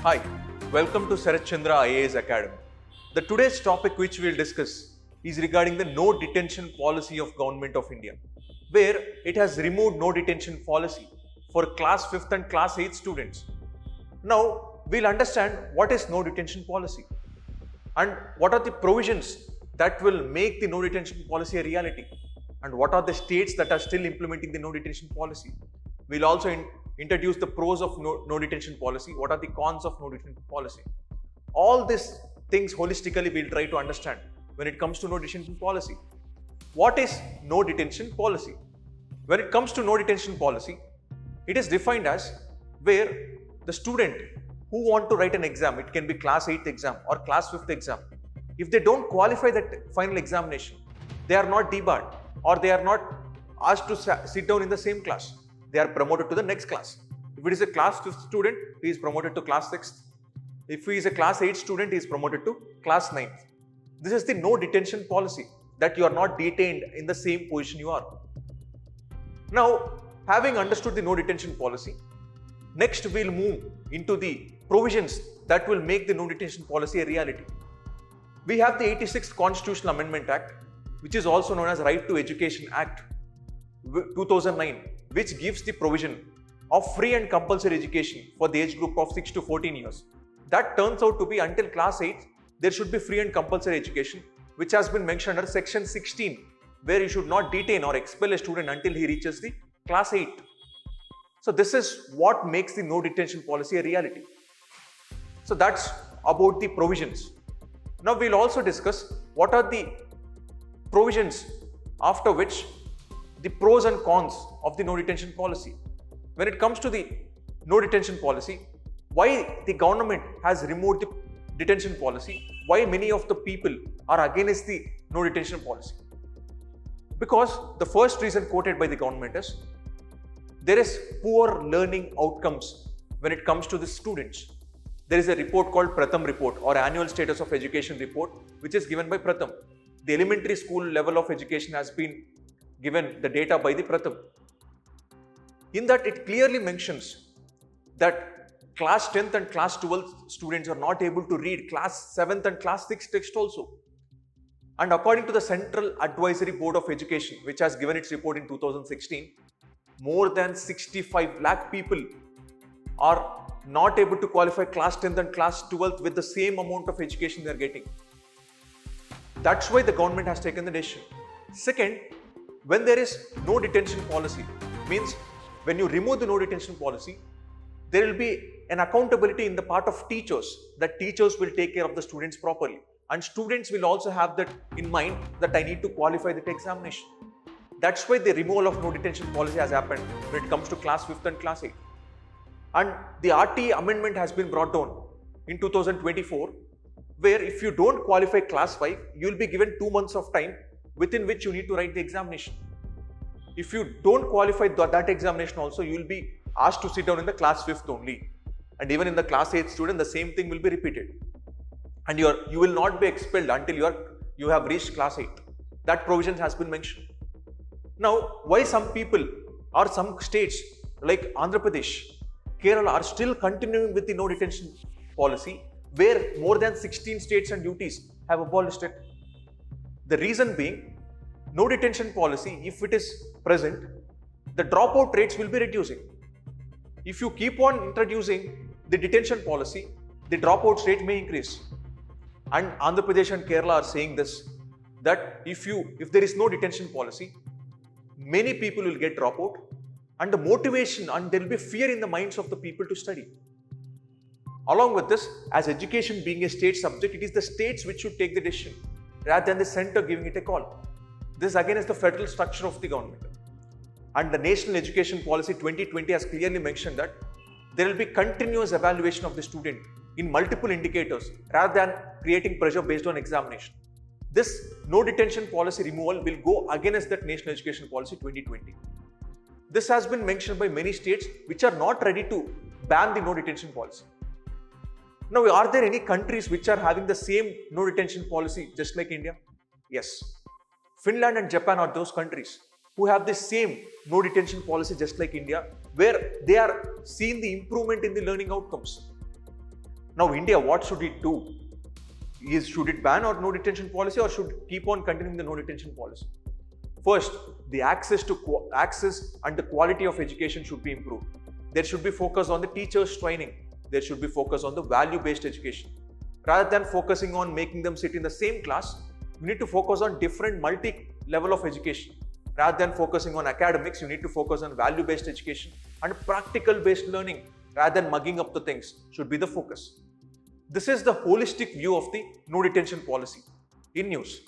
Hi, welcome to Sarat Chandra IAS Academy. The today's topic which we will discuss is regarding the no detention policy of Government of India, where it has removed no detention policy for class 5th and class 8th students. Now, we'll understand what is no detention policy and what are the provisions that will make the no detention policy a reality and what are the states that are still implementing the no detention policy. We'll also introduce the pros of no detention policy, what are the cons of no detention policy. All these things holistically we'll try to understand when it comes to no detention policy. What is no detention policy? When it comes to no detention policy, it is defined as where the student who want to write an exam, it can be class 8th exam or class 5th exam, if they don't qualify that final examination, they are not debarred or they are not asked to sit down in the same class. They are promoted to the next class. If it is a class 5th student, he is promoted to class 6th. If he is a class 8th student, he is promoted to class 9th. This is the no detention policy, that you are not detained in the same position you are. Now, having understood the no detention policy, next we'll move into the provisions that will make the no detention policy a reality. We have the 86th Constitutional Amendment Act, which is also known as Right to Education Act 2009, which gives the provision of free and compulsory education for the age group of 6 to 14 years. That turns out to be until class 8, there should be free and compulsory education, which has been mentioned under section 16, where you should not detain or expel a student until he reaches the class 8. So this is what makes the no detention policy a reality. So that's about the provisions. Now we'll also discuss what are the provisions after which the pros and cons of the no detention policy. When it comes to the no detention policy, why the government has removed the detention policy, why many of the people are against the no detention policy. Because the first reason quoted by the government is there is poor learning outcomes when it comes to the students. There is a report called Pratham report or annual status of education report, which is given by Pratham. The elementary school level of education has been given the data by the Pratham. In that, it clearly mentions that class 10th and class 12th students are not able to read class 7th and class 6th text also. And according to the Central Advisory Board of Education, which has given its report in 2016, more than 65 lakh people are not able to qualify class 10th and class 12th with the same amount of education they are getting. That's why the government has taken the decision. Second, when there is no detention policy, means when you remove the no detention policy, there will be an accountability in the part of teachers, that teachers will take care of the students properly. And students will also have that in mind, that I need to qualify that examination. That's why the removal of no detention policy has happened when it comes to class 5th and class 8th. And the RT amendment has been brought down in 2024, where if you don't qualify class 5, you will be given 2 months of time within which you need to write the examination. If you don't qualify that examination also, you will be asked to sit down in the class 5th only. And even in the class 8th student, the same thing will be repeated. And you will not be expelled until you have reached class 8. That provision has been mentioned. Now, why some people or some states like Andhra Pradesh, Kerala are still continuing with the no detention policy, where more than 16 states and UTs have abolished it? The reason being, no detention policy, if it is present, the dropout rates will be reducing. If you keep on introducing the detention policy, the dropout rate may increase. And Andhra Pradesh and Kerala are saying this, that if there is no detention policy, many people will get dropout, and the motivation and there will be fear in the minds of the people to study. Along with this, as education being a state subject, it is the states which should take the decision rather than the center giving it a call. This again is the federal structure of the government. And the National Education Policy 2020 has clearly mentioned that there will be continuous evaluation of the student in multiple indicators rather than creating pressure based on examination. This no detention policy removal will go against that National Education Policy 2020. This has been mentioned by many states which are not ready to ban the no detention policy. Now, are there any countries which are having the same no detention policy just like India? Yes. Finland and Japan are those countries who have the same no detention policy just like India, where they are seeing the improvement in the learning outcomes. Now, India, what should it do? Should it ban or no detention policy, or should keep on continuing the no detention policy? First, the access and the quality of education should be improved. There should be focus on the teachers' training. There should be focus on the value-based education. Rather than focusing on making them sit in the same class, you need to focus on different multi-level of education. Rather than focusing on academics, you need to focus on value-based education, and practical-based learning rather than mugging up the things should be the focus. This is the holistic view of the no detention policy. In news,